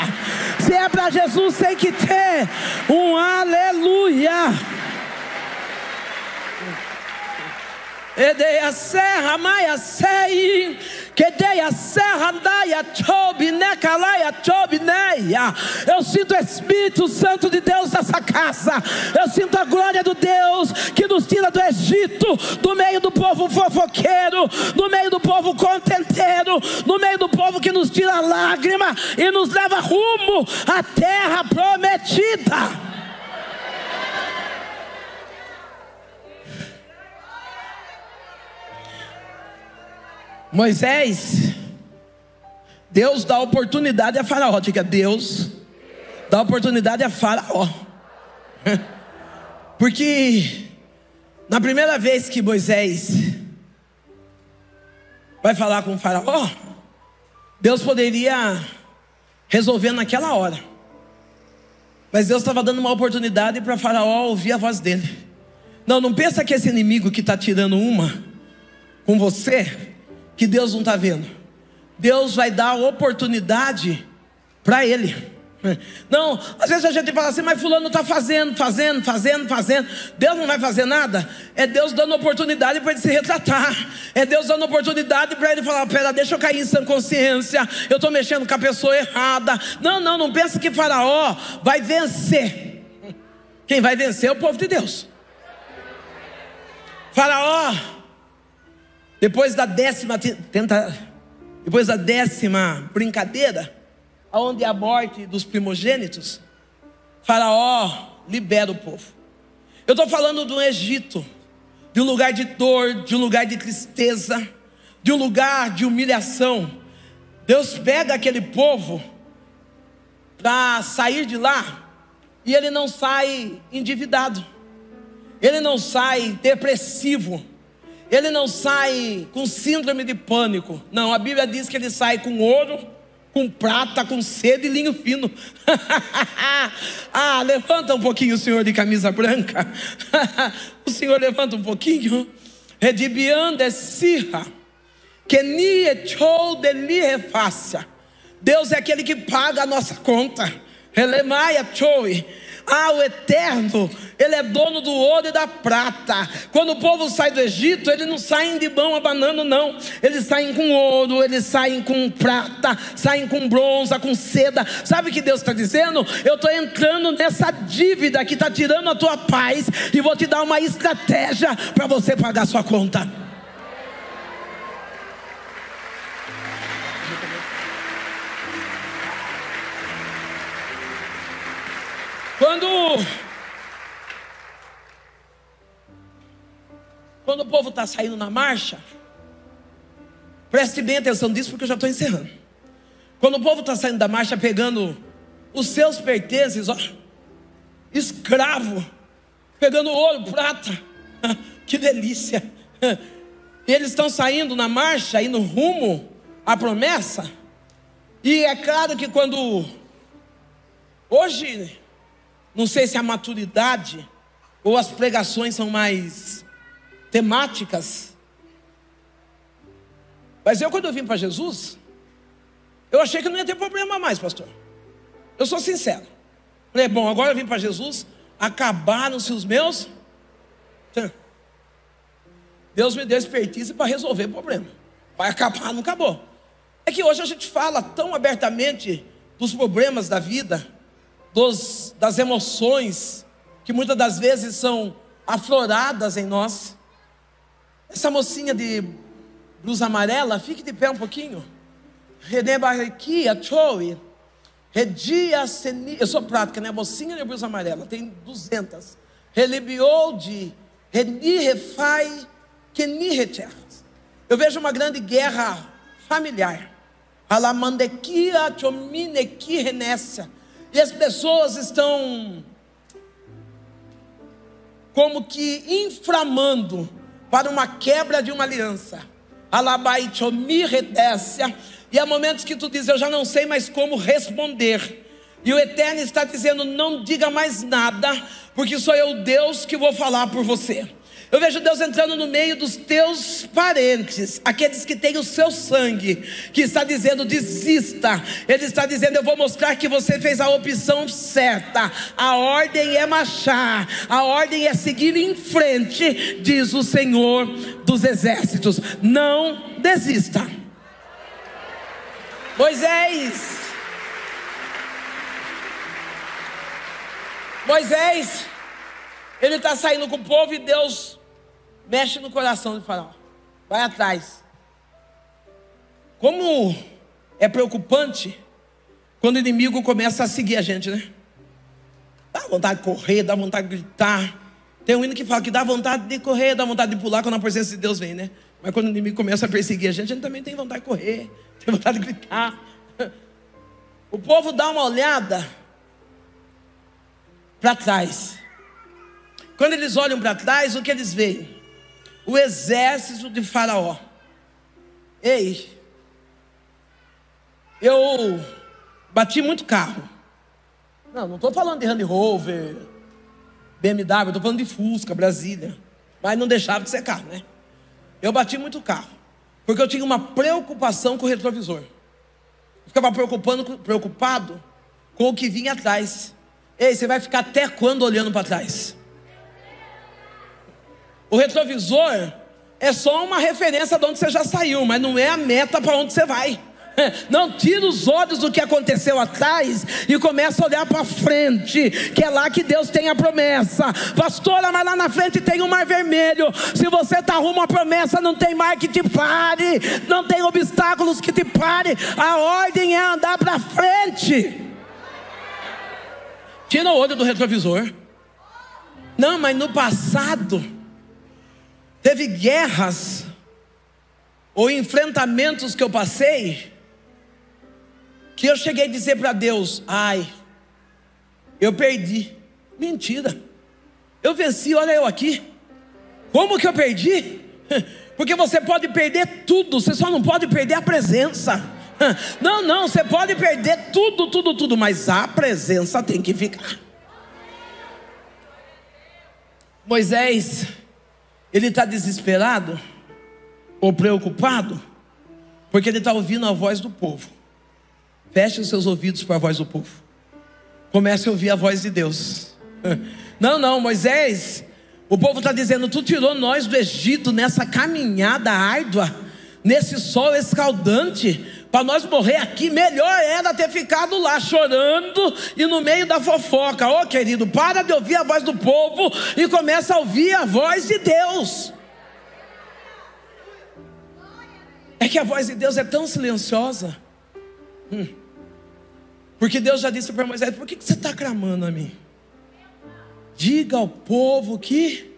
Se é para Jesus, tem que ter um aleluia. Edeia serra, maia sei, que deia serra, daia chobe, necalaia chobe, neia. Eu sinto o Espírito Santo de Deus nessa casa. Eu sinto a glória do Deus que nos tira do Egito, do meio do povo fofoqueiro, do meio do povo contenteiro, do meio do povo que nos tira a lágrima e nos leva rumo à terra prometida. Moisés, Deus dá oportunidade a Faraó. Diga, Deus dá oportunidade a Faraó. Porque na primeira vez que Moisés vai falar com o Faraó, Deus poderia resolver naquela hora. Mas Deus estava dando uma oportunidade para Faraó ouvir a voz dele. Não pensa que esse inimigo que está tirando uma com você, que Deus não está vendo. Deus vai dar oportunidade para ele. Não, às vezes a gente fala assim, mas fulano está fazendo. Deus não vai fazer nada. É Deus dando oportunidade para ele se retratar. É Deus dando oportunidade para ele falar, pera, deixa eu cair em sã consciência, eu estou mexendo com a pessoa errada. Não pensa que Faraó vai vencer. Quem vai vencer é o povo de Deus. Faraó, depois da décima brincadeira, onde a morte dos primogênitos, Faraó libera o povo. Eu estou falando do Egito, de um lugar de dor, de um lugar de tristeza, de um lugar de humilhação. Deus pega aquele povo para sair de lá, e ele não sai endividado, ele não sai depressivo, ele não sai com síndrome de pânico. Não, a Bíblia diz que ele sai com ouro, com prata, com seda e linho fino. Levanta um pouquinho o senhor de camisa branca. O senhor levanta um pouquinho. Redibianda sirra, que nie echou de li refácia. Deus é aquele que paga a nossa conta. Relemaia choi. O Eterno, Ele é dono do ouro e da prata. Quando o povo sai do Egito, eles não saem de mão abanando, não. Eles saem com ouro, eles saem com prata, saem com bronze, com seda. Sabe o que Deus está dizendo? Eu estou entrando nessa dívida que está tirando a tua paz, e vou te dar uma estratégia para você pagar a sua conta. Quando o povo está saindo na marcha, preste bem atenção nisso, porque eu já estou encerrando. Quando o povo está saindo da marcha, pegando os seus pertences, escravo, pegando ouro, prata, que delícia. E eles estão saindo na marcha, indo rumo à promessa. E é claro que quando hoje, não sei se a maturidade ou as pregações são mais temáticas, mas quando eu vim para Jesus, eu achei que não ia ter problema mais, pastor. Eu sou sincero. Falei, bom, agora eu vim para Jesus, acabaram-se os meus. Deus me deu expertise para resolver o problema. Vai acabar, não acabou. É que hoje a gente fala tão abertamente dos problemas da vida, das emoções que muitas das vezes são afloradas em nós. Essa mocinha de blusa amarela, fique de pé um pouquinho. Eu sou prática, né? Mocinha de blusa amarela, tem 200. Eu vejo uma grande guerra familiar. E as pessoas estão como que inflamando para uma quebra de uma aliança. E há momentos que tu diz, eu já não sei mais como responder. E o Eterno está dizendo, não diga mais nada, porque sou eu Deus que vou falar por você. Eu vejo Deus entrando no meio dos teus parentes, aqueles que têm o seu sangue, que está dizendo, desista. Ele está dizendo, eu vou mostrar que você fez a opção certa. A ordem é marchar, a ordem é seguir em frente, diz o Senhor dos Exércitos. Não desista. Moisés, ele está saindo com o povo e Deus mexe no coração de Faraó. Vai atrás. Como é preocupante quando o inimigo começa a seguir a gente, né? Dá vontade de correr, dá vontade de gritar. Tem um hino que fala que dá vontade de correr, dá vontade de pular quando a presença de Deus vem, né? Mas quando o inimigo começa a perseguir a gente também tem vontade de correr, tem vontade de gritar. O povo dá uma olhada para trás. Quando eles olham para trás, o que eles veem? O exército de Faraó. Ei, eu bati muito carro. Não estou falando de Range Rover, BMW, estou falando de Fusca, Brasília. Mas não deixava de ser carro, né? Eu bati muito carro, porque eu tinha uma preocupação com o retrovisor. Eu ficava preocupado com com o que vinha atrás. Ei, você vai ficar até quando olhando para trás? O retrovisor é só uma referência de onde você já saiu, mas não é a meta para onde você vai. Não, tira os olhos do que aconteceu atrás e começa a olhar para frente, que é lá que Deus tem a promessa. Pastora, mas lá na frente tem um mar vermelho. Se você está rumo à promessa, não tem mar que te pare, não tem obstáculos que te pare. A ordem é andar para frente. Tira o olho do retrovisor. Não, mas no passado teve guerras ou enfrentamentos que eu passei, que eu cheguei a dizer para Deus: ai, eu perdi. Mentira, eu venci, olha eu aqui. Como que eu perdi? Porque você pode perder tudo, você só não pode perder a presença. Não, você pode perder tudo, mas a presença tem que ficar. Moisés, ele está desesperado ou preocupado, porque ele está ouvindo a voz do povo. Feche os seus ouvidos para a voz do povo. Comece a ouvir a voz de Deus. Não, Moisés, o povo está dizendo: tu tirou nós do Egito nessa caminhada árdua, nesse sol escaldante, para nós morrer aqui. Melhor era ter ficado lá chorando e no meio da fofoca. Ô querido, para de ouvir a voz do povo e começa a ouvir a voz de Deus. É que a voz de Deus é tão silenciosa. Porque Deus já disse para Moisés: por que você está clamando a mim? Diga ao povo que...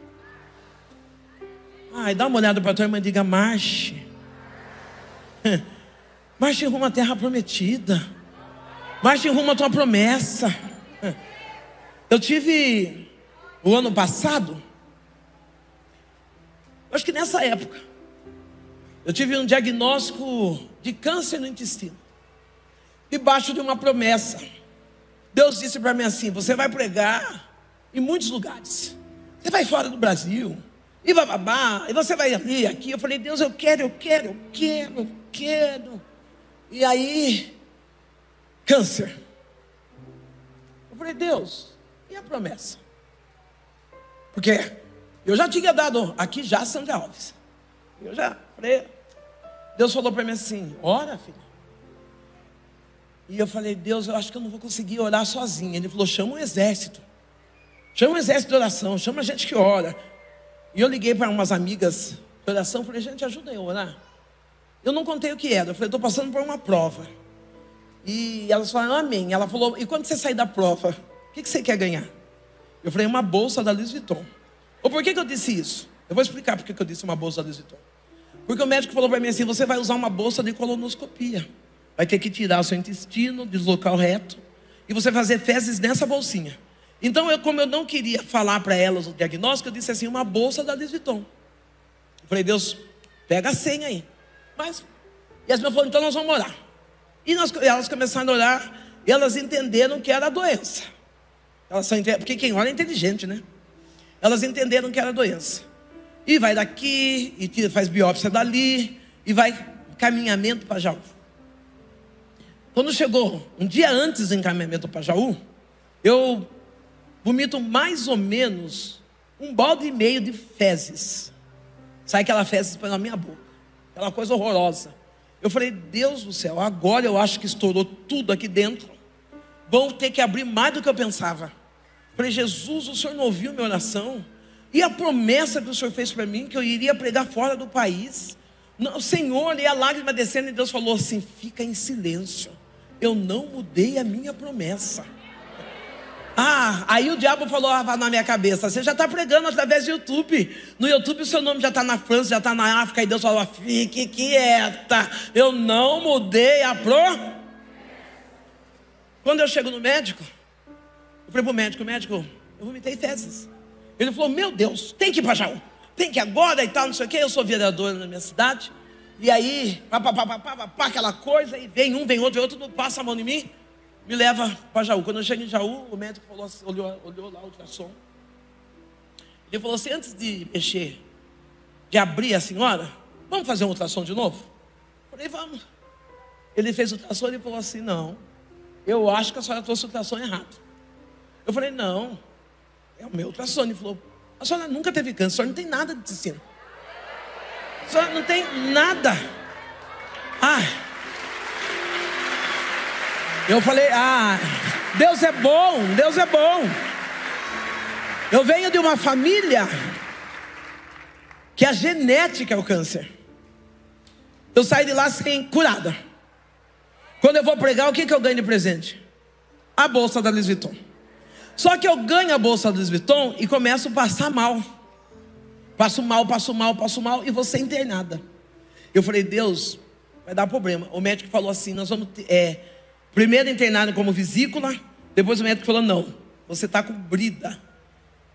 dá uma olhada para a tua irmã e diga: marche. Marche rumo à terra prometida. Marche rumo à tua promessa. Eu tive, o ano passado, acho que nessa época, eu tive um diagnóstico de câncer no intestino, debaixo de uma promessa. Deus disse para mim assim: você vai pregar em muitos lugares, você vai fora do Brasil, e bababá, e você vai ali, aqui. Eu falei: Deus, eu quero. E aí, câncer. Eu falei: Deus, e a promessa? Porque eu já tinha dado aqui já Sandra Alves. Eu já falei, Deus falou para mim assim: ora, filha. E eu falei: Deus, eu acho que eu não vou conseguir orar sozinho. Ele falou: chama um exército. Chama um exército de oração, chama a gente que ora. E eu liguei para umas amigas de oração, falei: gente, ajuda eu a orar. Eu não contei o que era, eu falei: estou passando por uma prova. E elas falaram: amém. Ela falou: e quando você sair da prova, o que você quer ganhar? Eu falei: uma bolsa da Louis Vuitton. Ou por que eu disse isso? Eu vou explicar por que eu disse uma bolsa da Louis Vuitton. Porque o médico falou para mim assim: você vai usar uma bolsa de colonoscopia, vai ter que tirar o seu intestino, deslocar o reto, e você vai fazer fezes nessa bolsinha. Então, como eu não queria falar para elas o diagnóstico, eu disse assim: uma bolsa da Louis Vuitton. Eu falei: Deus, pega a senha aí. E as minhas falaram: então nós vamos orar. E elas começaram a orar, e elas entenderam que era a doença. Porque quem ora é inteligente, né? Elas entenderam que era a doença. E vai daqui, e faz biópsia dali, e vai encaminhamento para Jaú. Quando chegou um dia antes do encaminhamento para Jaú, eu vomito mais ou menos 1,5 balde de fezes. Sai aquela fezes na minha boca, aquela coisa horrorosa. Eu falei: Deus do céu, agora eu acho que estourou tudo aqui dentro. Vão ter que abrir mais do que eu pensava. Eu falei: Jesus, o Senhor não ouviu minha oração? E a promessa que o Senhor fez para mim, que eu iria pregar fora do país? Não, Senhor, e a lágrima descendo, e Deus falou assim: fica em silêncio, eu não mudei a minha promessa. Aí o diabo falou na minha cabeça: você já está pregando através do YouTube. No YouTube o seu nome já está na França, já está na África. E Deus falou: fique quieta, eu não mudei a Quando eu chego no médico, eu falei para o médico, eu vomitei fezes. Ele falou: meu Deus, tem que ir para Jaú, tem que ir agora e tal, não sei o que. Eu sou vereador na minha cidade. E aí, aquela coisa, e vem um, vem outro, não passa a mão em mim, me leva para Jaú. Quando eu chego em Jaú, o médico falou assim, olhou lá o ultrassom. Ele falou assim: antes de mexer, de abrir a senhora, vamos fazer um ultrassom de novo? Eu falei: vamos. Ele fez o ultrassom e falou assim: não, eu acho que a senhora trouxe o ultrassom errado. Eu falei, não, é o meu ultrassom. Ele falou, a senhora nunca teve câncer, a senhora não tem nada de intestino. A senhora não tem nada. Eu falei, Deus é bom, Deus é bom. Eu venho de uma família que a genética é o câncer. Eu saí de lá sem curada. Quando eu vou pregar, o que eu ganho de presente? A bolsa da Louis Vuitton. Só que eu ganho a bolsa da Louis Vuitton e começo a passar mal. Passo mal e vou ser internada. Eu falei, Deus, vai dar problema. O médico falou assim, nós vamos primeiro internado como vesícula. Depois o médico falou, não, você está cobrida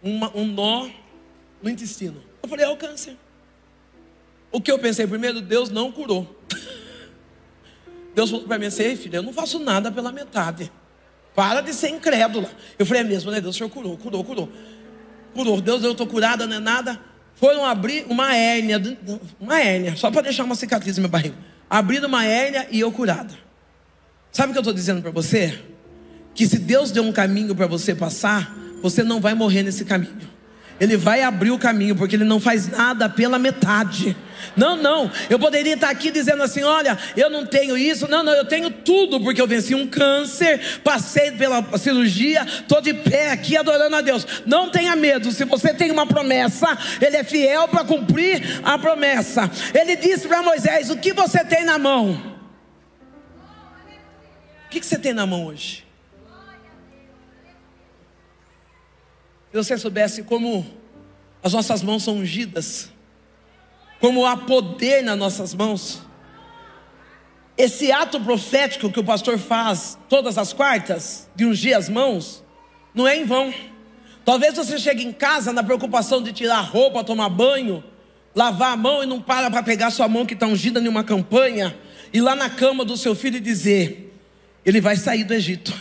um nó no intestino. Eu falei, é o câncer. O que eu pensei primeiro, Deus não curou. Deus falou para mim assim, filha, eu não faço nada pela metade. Para de ser incrédula. Eu falei, é mesmo, né? Deus, o Senhor curou. Deus, eu estou curada, não é nada. Foram abrir uma hérnia, só para deixar uma cicatriz no meu barriga. Abriram uma hérnia e eu curada. Sabe o que eu estou dizendo para você? Que se Deus deu um caminho para você passar, você não vai morrer nesse caminho. Ele vai abrir o caminho, porque Ele não faz nada pela metade. Não, eu poderia estar aqui dizendo assim, olha, eu não tenho isso. Não, eu tenho tudo, porque eu venci um câncer, passei pela cirurgia, estou de pé aqui adorando a Deus. Não tenha medo, se você tem uma promessa, Ele é fiel para cumprir a promessa. Ele disse para Moisés, o que você tem na mão? O que você tem na mão hoje? Se você soubesse como as nossas mãos são ungidas, como há poder nas nossas mãos, esse ato profético que o pastor faz todas as quartas, de ungir as mãos, não é em vão. Talvez você chegue em casa na preocupação de tirar a roupa, tomar banho, lavar a mão e não para pegar sua mão que está ungida em uma campanha, ir lá na cama do seu filho e dizer, ele vai sair do Egito.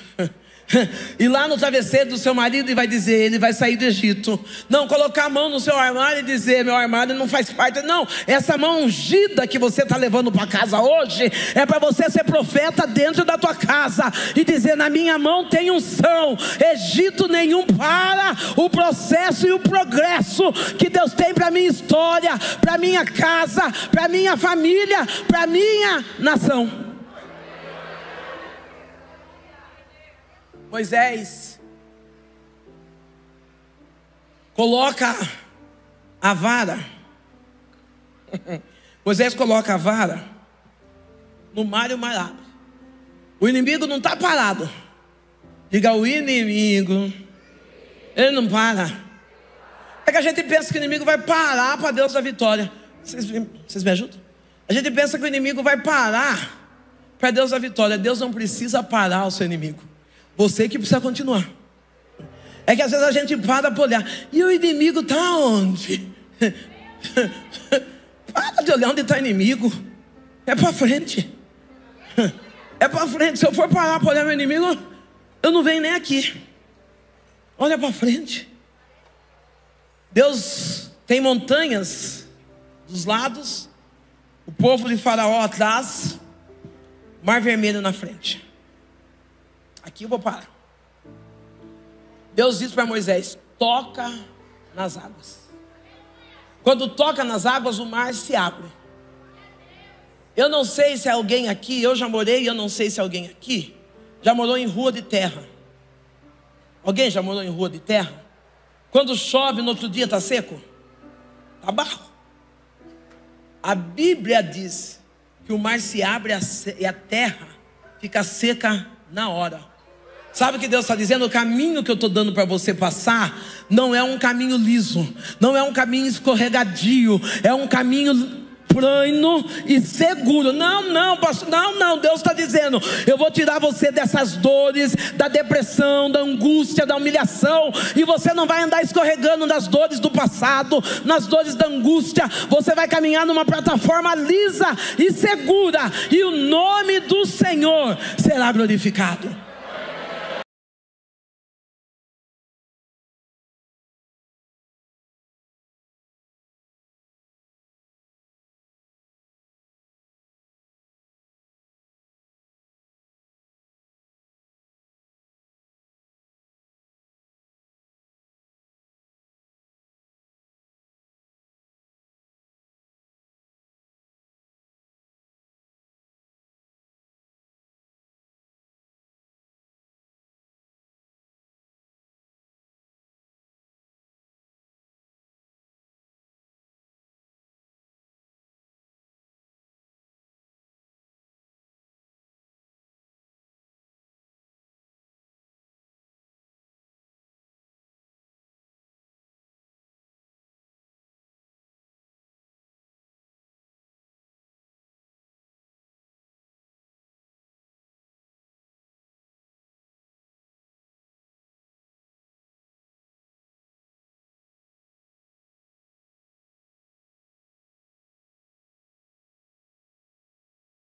E lá no travesseiro do seu marido e vai dizer, ele vai sair do Egito. Não, colocar a mão no seu armário e dizer, meu armário não faz parte. Não, essa mão ungida que você está levando para casa hoje é para você ser profeta dentro da tua casa e dizer, na minha mão tem unção. Egito nenhum para o processo e o progresso que Deus tem para minha história, para minha casa, para minha família, para minha nação. Moisés coloca a vara. Moisés coloca a vara no mar e o mar abre. O inimigo não está parado. Diga, o inimigo, ele não para. É que a gente pensa que o inimigo vai parar para Deus dar vitória. Vocês me ajudam? A gente pensa que o inimigo vai parar para Deus dar vitória. Deus não precisa parar o seu inimigo. Você que precisa continuar. É que às vezes a gente para olhar. E o inimigo está onde? Para de olhar onde está o inimigo. É para frente. É para frente. Se eu for parar para olhar meu inimigo, eu não venho nem aqui. Olha para frente. Deus tem montanhas dos lados, o povo de Faraó atrás, Mar Vermelho na frente. Aqui eu vou parar. Deus disse para Moisés, toca nas águas. Quando toca nas águas, o mar se abre. Eu não sei se é alguém aqui, eu já morei, eu não sei se é alguém aqui já morou em rua de terra. Alguém já morou em rua de terra? Quando chove no outro dia está seco? Está barro. A Bíblia diz que o mar se abre e a terra fica seca na hora. Sabe o que Deus está dizendo? O caminho que eu estou dando para você passar não é um caminho liso, não é um caminho escorregadio, é um caminho plano e seguro. Não, pastor, não. Deus está dizendo, eu vou tirar você dessas dores, da depressão, da angústia, da humilhação, e você não vai andar escorregando nas dores do passado, nas dores da angústia. Você vai caminhar numa plataforma lisa e segura, e o nome do Senhor será glorificado.